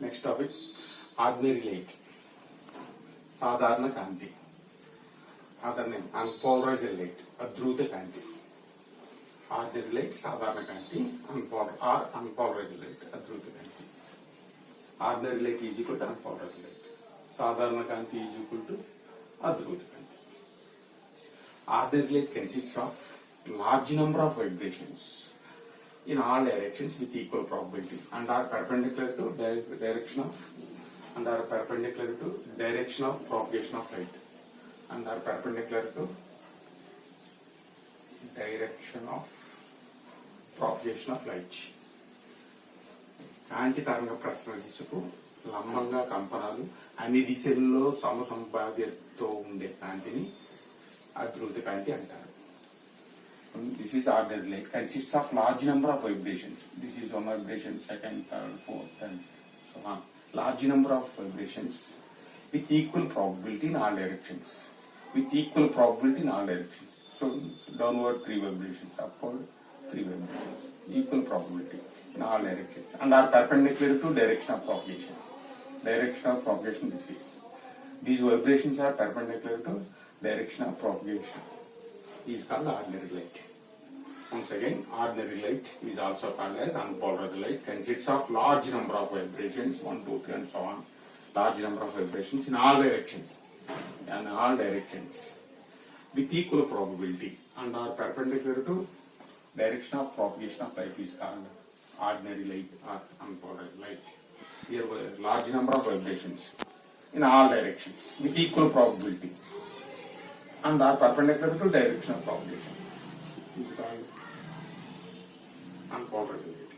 Next topic, ordinary light. సాధారణ కాంతి. Other name, unpolarized light, అధృత కాంతి. Ordinary light, సాధారణ కాంతి, unpolarized light, అధృత Kanthi. Ordinary light is equal to unpolarized light. సాధారణ కాంతి is equal to అధృత Kanthi. Ordinary light consists of large number of vibrations in all directions with equal probability and are perpendicular to direction of propagation of light and are perpendicular to direction of propagation of light. కాంతి తరంగ ప్రసరణ దిశకు లంబంగా కంపనాలు అన్ని దిశల్లో సమసంభావ్యతతో ఉండే కాంతిని అధృత కాంతి అంటారు. This is ordinary light, consists of large number of vibrations. This is one vibration, second, third, fourth, and so on. Large number of vibrations with equal probability in all directions. With equal probability in all directions. So downward 3 vibrations, upward 3 vibrations. Equal probability in all directions and are perpendicular to direction of propagation. Direction of propagation this is. These vibrations are perpendicular to direction of propagation. Is called ordinary light. Once again, ordinary light is also called as unpolarized light. Consists of large number of vibrations, 1, 2, 3, and so on. Large number of vibrations in all directions, with equal probability and are perpendicular to direction of propagation of light is called ordinary light or unpolarized light. Here, large number of vibrations in all directions with equal probability and are perpendicular to direction of propagation is called unpolarized light.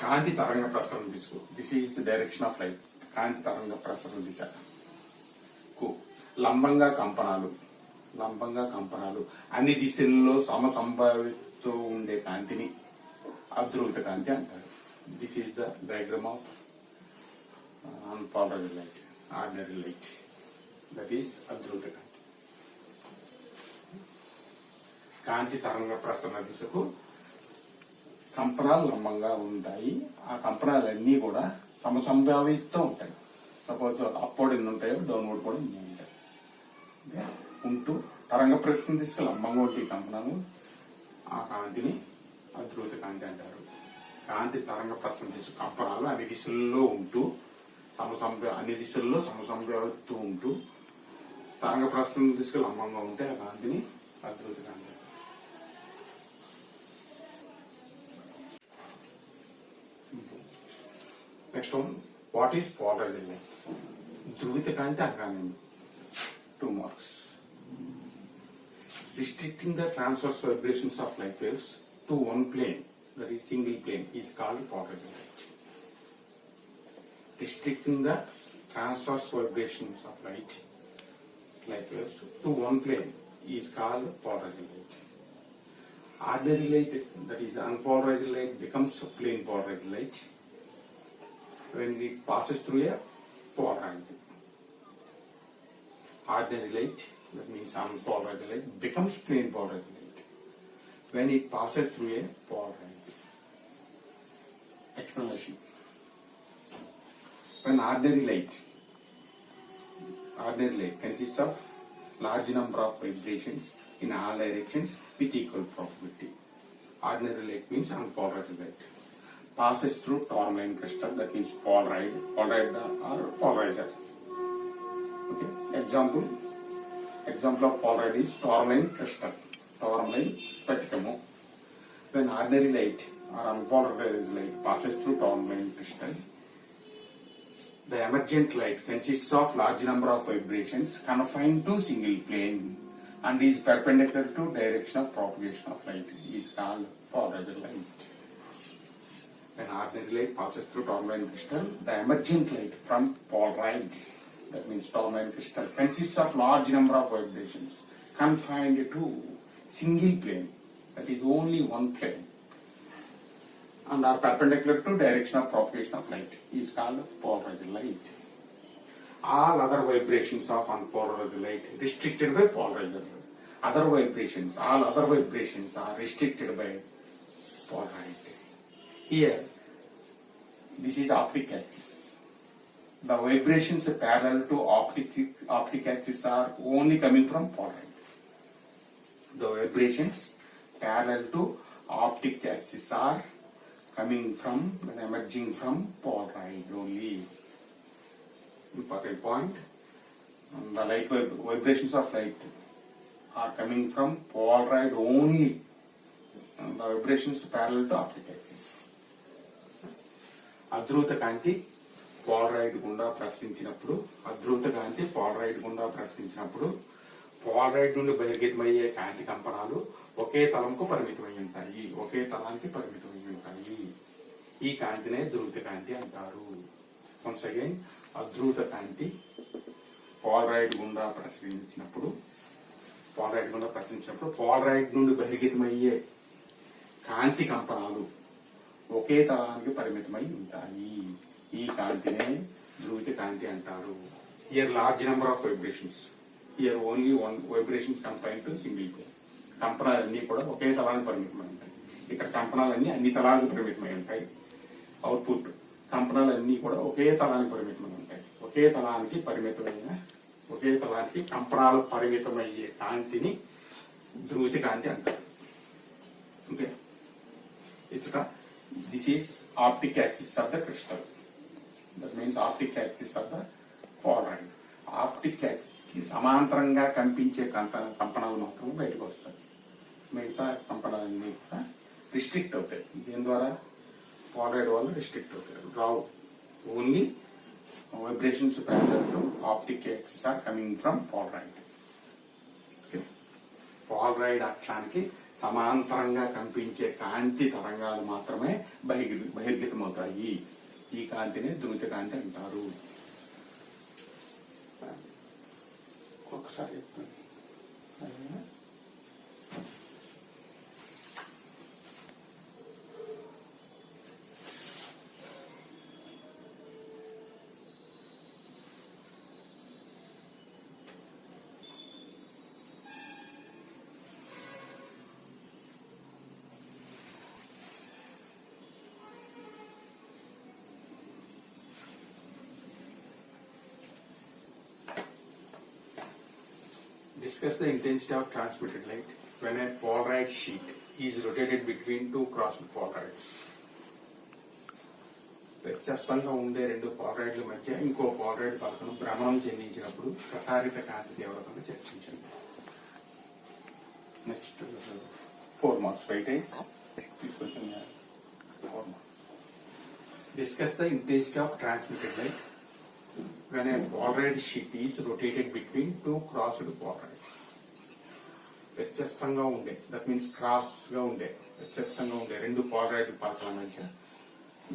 కాంతి తరంగ ప్రసరణ దిశకు, this is the direction of light. కాంతి తరంగ ప్రసరణ దిశకు లంబంగా కంపనాలు అన్ని దిశల్లో సమసంభావ్యతతో ఉండే కాంతిని అధృత కాంతి అంటారు. This is the diagram of unpolarized light, ordinary light, that is అధృత కాంతి. కాంతి తరంగ ప్రసరణ దిశకు కంపనాలు లంబంగా ఉంటాయి. ఆ కంపనాలన్నీ కూడా సమసంభావ్యతతో ఉంటాయి. సపోజ్ అప్వర్డ్ ఎన్ని ఉంటాయో డౌన్వర్డ్ కూడా ఎన్ని ఉంటాయి ఉంటూ తరంగ ప్రసరణ దిశకు లంబంగా ఉంటే కంపనాలు ఆ కాంతిని అధృత కాంతి అంటారు. కాంతి తరంగ ప్రసరణ దిశకు కంపనాలు అన్ని దిశల్లో సమసంభావ్యతతో ఉంటూ తరంగ ప్రసరణ దిశకు లంబంగా ఉంటే ఆ కాంతిని అధృత కాంతి. Next one, what is polarized light? ధ్రువిత కాంతి అనగానే 2 marks. Restricting the transverse vibrations of light waves to one plane, that is single plane, is called polarized light. Restricting the transverse vibrations of light waves to one plane is called polarized light. Ordinary light, that is unpolarized light, becomes plane polarized light when it passes through a polarity. Ordinary light, that means unpolarized light, becomes plane polarized light when it passes through a polarity. Explanation. When ordinary light consists of large number of vibrations in all directions with equal probability. Ordinary light means unpolarized light. Passes through tourmaline crystal, that means polarized or polarizer. Okay. Example of polarized is tourmaline crystal, tourmaline spectrum. When ordinary light or unpolarized light passes through tourmaline crystal, the emergent light consists of large number of vibrations confined to single plane and is perpendicular to direction of propagation of light. It is called polarized light. When ordinary light passes through tourmaline crystal, the emergent light from polarized, that means tourmaline crystal, consists of large number of vibrations confined to single plane, that is only one plane, and are perpendicular to direction of propagation of light. Is called polarized light. All other vibrations of unpolarized light restricted by polarizer. All other vibrations are restricted by polarity. Here, This is optic axis. The vibrations parallel to optic axis are only coming from polaroid. The vibrations parallel to optic axis are coming from and emerging from polaroid only. Important point. The light vibrations of light are coming from polaroid only. And the vibrations parallel to optic axis. అద్రూత కాంతి polaroid గుండా ప్రసరించినప్పుడు Polaroid నుండి బహిర్గతమయ్యే కాంతి కంపనాలు ఒకే తలంకు పరిమితమై ఉంటాయి. ఈ కాంతినే ధ్రువిత కాంతి అంటారు. వన్స్ అగైన్, అద్రూత కాంతి పోలరాయిడ్ గుండా ప్రసరించినప్పుడు పోలరాయిడ్ నుండి బహిర్గతమయ్యే కాంతి కంపనాలు ఒకే తలానికి పరిమితమై ఉంటాయి. ఈ కాంతినే ధ్రువిత కాంతి అంటారు. Here large number of vibrations. Here only one vibrations confine to single plane. కంపనాలన్నీ కూడా ఒకే తలానికి పరిమితమై ఉంటాయి. ఇక్కడ కంపనాలన్నీ అన్ని తలాలకు పరిమితమై ఉంటాయి. అవుట్పుట్ కంపనాలన్నీ కూడా ఒకే తలానికి పరిమితమై ఉంటాయి. ఒకే తలానికి కంపనాలు పరిమితమయ్యే కాంతిని ధ్రువిత కాంతి అంటారు. ఓకే, ఇచ్చుట this is optic axis of the crystal. That means optic axis of the polaroid. Optic axis కి సమాంతరంగా కంపించే కంపనాలు మాత్రం బయటకు వస్తాయి. మిగతా కంపనాలన్నీ కూడా రిస్ట్రిక్ట్ అవుతాయి. దీని ద్వారా పోలరాయిడ్ వల్ల రిస్ట్రిక్ట్ అవుతాయి, రావు. Only vibrations parallel to optic axis are coming from polaroid. Polaroid అక్షానికి సమాంతరంగా కంపించే కాంతి తరంగాలు మాత్రమే బహిర్గతమవుతాయి. ఈ కాంతిని ధ్రువిత కాంతి అంటారు. ఒకసారి చెప్తాను. Discuss the intensity of transmitted light when a polaroid sheet is rotated between two crossed polarides. వ్యత్యస్తంగా ఉండే రెండు పోలరాయిడ్ల మధ్య ఇంకో పోలరాయిడ్ పలకను భ్రమణం చెందించినప్పుడు ప్రసారిత కాంతి తీవ్రతను చర్చించండి. Next 4 marks weightage. తీసుకొచ్చిన 4 marks. Discuss the intensity of transmitted light when a polaroid sheet is rotated between two crossed polarides. వ్యత్యస్తంగా ఉండే, that means cross గా ఉండే, వ్యత్యస్తంగా ఉండే రెండు పోలరాయిడ్ పలకల మధ్య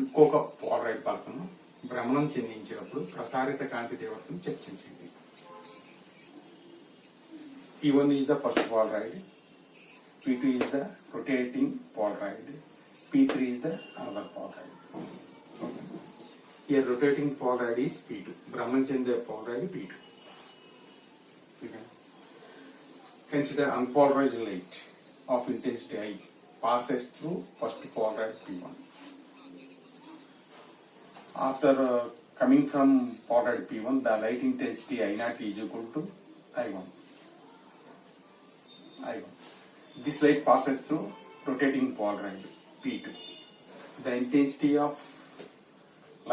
ఇంకొక పోలరాయిడ్ పలకను భ్రమణం చెందించినప్పుడు ప్రసారిత కాంతి తీవ్రతను చర్చించండి. P1 is the first polaroid, P2 is the rotating polaroid, P3 is the another polaroid. Here rotating polaroid is P2. Brahman chende polaroid P2. Okay. Consider unpolarized light of intensity I passes through first polaroid P1. After coming from polaroid P1, the light intensity I0 is equal to I1. This light passes through rotating polaroid P2. The intensity of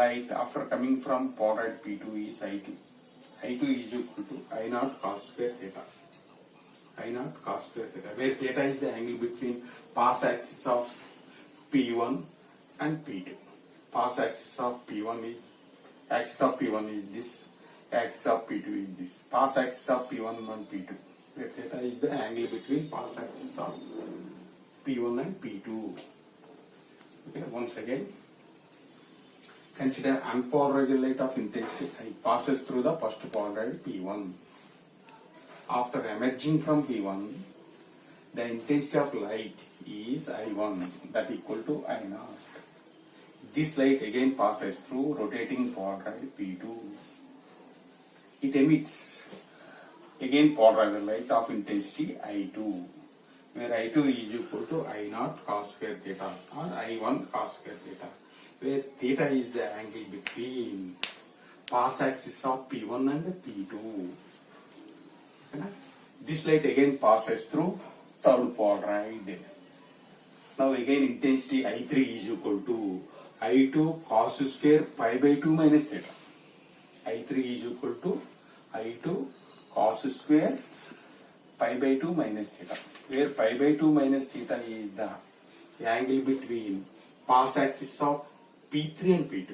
light after coming from polaroid P2 is I2. I2 is equal to I0 cos square theta. I0 cos square theta, where theta is the angle between pass axis of P1 and P2. Pass axis of P1 is this, axis of P2 is this. Pass axis of P1 and P2, where theta is the angle between pass axis of P1 and P2. Okay, once again, consider unpolarized light of intensity I passes through the first polaroid P1. After emerging from P1, the intensity of light is I1, that equal to I0. This light again passes through rotating polaroid P2. It emits again polarized light of intensity I2, where I2 is equal to I0 cos square theta or I1 cos square theta, where theta is the angle between path axis of P1 and P2. Okay? This light again passes through third polaroid. Now again intensity I3 is equal to I2 cos square pi by 2 minus theta. I3 is equal to I2 cos square pi by 2 minus theta, where pi by 2 minus theta is the angle between path axis of P3 and P2.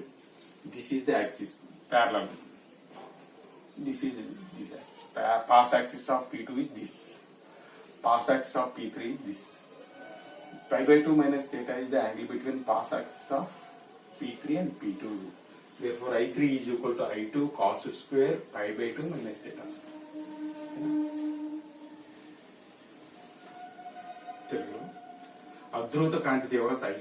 This is the axis parallel. This is this path axis of P2 is this. Path axis of P3 is this. Pi by 2 minus theta is the angle between path axis of P3 and P2. Therefore, I3 is equal to I2 cos square pi by 2 minus theta. తెలుగులో అద్రుత కాంతి తీవ్రత I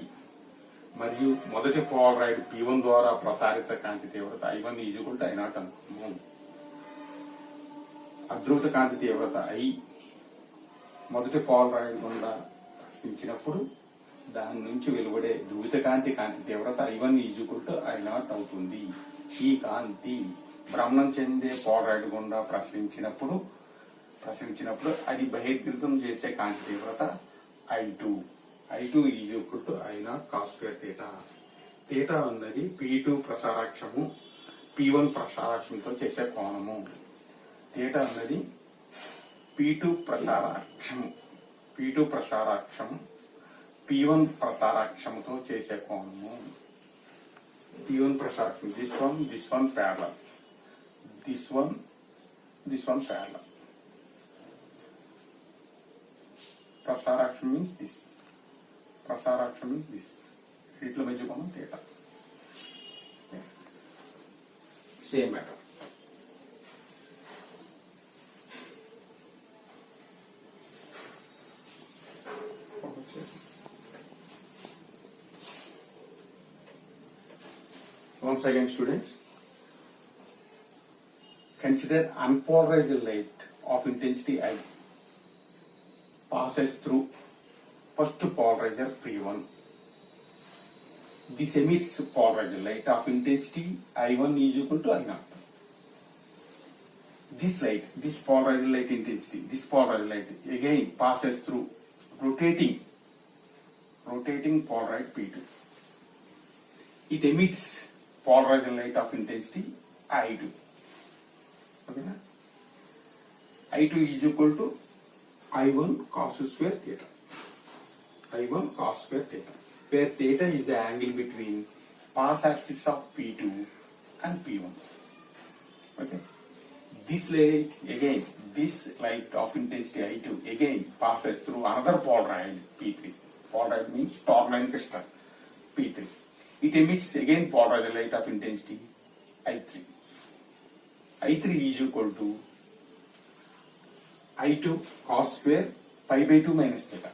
మరియు మొదటి Polaroid P1 ద్వారా ప్రసారిత కాంతి తీవ్రత I1 is equal to I0 అనుకున్నాము. అద్రుత కాంతి తీవ్రత I మొదటి Polaroid గుండా ప్రసరించినప్పుడు దాని నుంచి వెలువడే ధ్రువిత కాంతి తీవ్రత I1 is equal to I0 అవుతుంది. ఈ కాంతి భ్రమణం చెందే పోలరాయిడ్ గుండా ప్రసరించినప్పుడు అది బహిర్గతం చేసే కాంతి తీవ్రత I2 is equal to I0 cos square theta. Theta అన్నది P2 ప్రసారాక్షము P1 ప్రసారాక్షంతో చేసే కోణము. థీటా అన్నది P2 ప్రసారాక్షము P1 ప్రసారాక్షముతో చేసే కోణము. P1 ప్రసారాక్షం this one parallel, this one parallel. ప్రసారాక్షం means this. వీటిలో మధ్య కోణం theta. Same matter. Once again, students, consider unpolarized light of intensity I passes through first polarizer P1. This emits polarized light of intensity I1 is equal to I0. This polarized light intensity, this polarized light again passes through rotating polaroid P2. It emits polarized light of intensity I2. Okay, na? I2 is equal to I1 cos square theta. Where theta is the angle between path axis of P2 and P1. Okay. This light of intensity I2 again passes through another polaroid P3. Polaroid means tourmaline crystal P3. It emits again polarized light of intensity I3. I3 is equal to I2 cos square pi by 2 minus theta.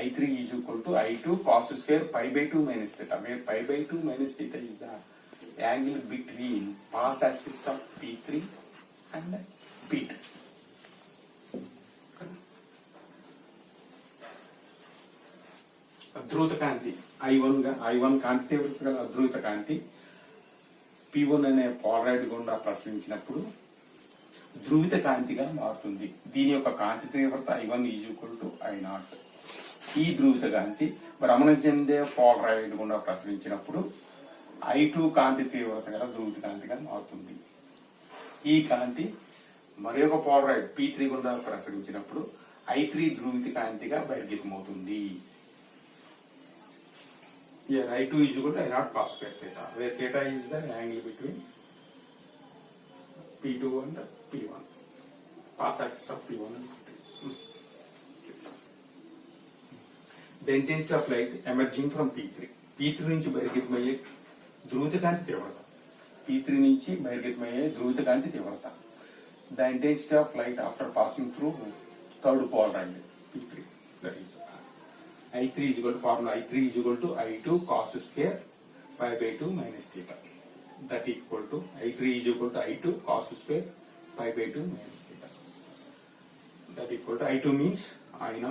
I3 is equal to I2 cos square pi by 2 minus theta, where pi by 2 minus theta is the angle between path axis of P3 and P2. అధ్రుత కాంతి I1 కాంతి తీవ్రత గల అధ్రుత కాంతి P1 అనే Polaroid గుండా ప్రసరించినప్పుడు ధ్రువిత కాంతిగా మారుతుంది. దీని యొక్క కాంతి తీవ్రత I1 is equal to I0. ఈ ధ్రువిత కాంతి భ్రమణం చెందే పోలరాయిడ్ గుండా ప్రసరించినప్పుడు I2 కాంతి తీవ్రత గల ధ్రువిత కాంతిగా మారుతుంది. ఈ కాంతి మరి ఒక పోలరాయిడ్ P3 గుండా ప్రసరించినప్పుడు I3 ధ్రువిత కాంతిగా బహిర్గతమవుతుంది. Here I2 is equal to I0 cos square theta, where theta is the angle between P2 and P1, path axis of P1 and P2. The intensity of light emerging from P3 నుంచి బహిర్గతమయ్యే ధ్రువిత కాంతి తీవ్రత. P3 నుంచి బహిర్గతమయ్యే ధ్రువిత కాంతి తీవ్రత. The intensity of light after passing through third polaroid P3. That is I3 is equal to formula I3 is equal to I2 cos square pi by 2 minus theta. That equal to I3 is equal to I2 cos square pi by 2 minus theta. That equal to I2 means I0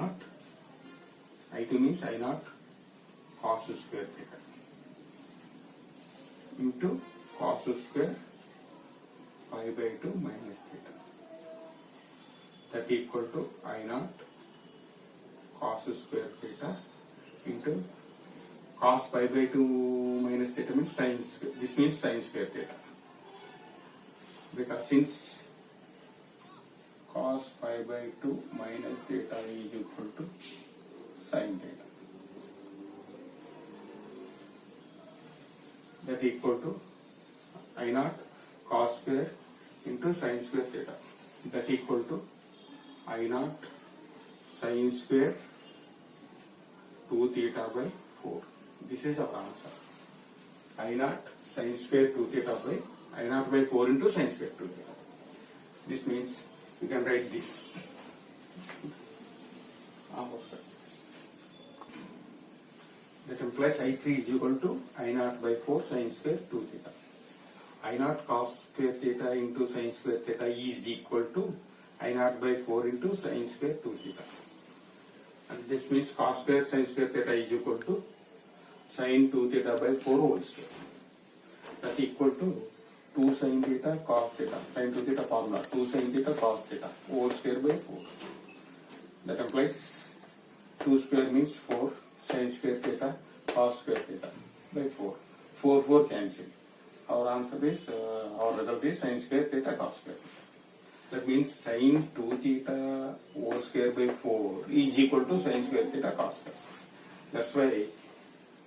cos square theta. into cos square pi by 2 minus theta. That equal to I naught cos square theta into cos pi by 2 minus theta means sin square. This means sin square theta. Because since cos pi by 2 minus theta is equal to sin theta. That equal to I naught cos square into sin square theta. That equal to I naught sin square 2 theta by 4. This is our answer. I naught sin square 2 theta by I naught by 4 into sin square 2 theta. This means you can write this. That implies I3 is equal to I naught by 4 sin square 2 theta. I naught cos square theta into sin square theta is equal to I naught by 4 into sin square 2 theta. And this means cos square sin square theta is equal to sin 2 theta by 4 whole square. That equal to 2 sin theta cos theta. Sin 2 theta formula 2 sin theta cos theta whole square by 4. That implies 2 square means 4 sin square theta cos square theta by 4. 4 cancel. Our answer is our result is sin square theta cos square. That means sin 2 theta whole square by 4 is equal to sin square theta cos square. That's why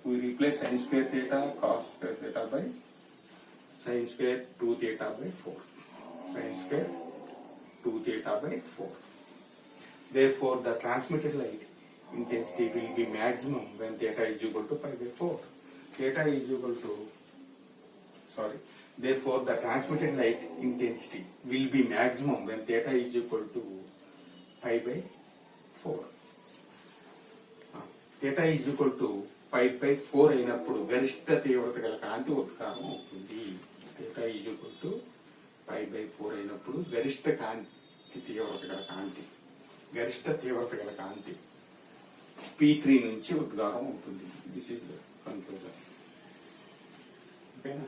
we replace sin square theta cos square theta by sin square 2 theta by 4. Sin square 2 theta by 4. Therefore, the transmitted light intensity will be maximum when theta is equal to pi by 4. Theta is equal to, therefore the transmitted light intensity will be maximum when theta is equal to pi by 4. Theta is equal to pi by 4 అయినప్పుడు గరిష్ట తీవ్రత గల కాంతి ఉత్కారం అవుతుంది. Theta is equal to pi by 4 అయినప్పుడు గరిష్ట తీవ్రత గల కాంతి P3 నుంచి ఉద్గారం అవుతుంది. This is conclusion. ఓకేనా?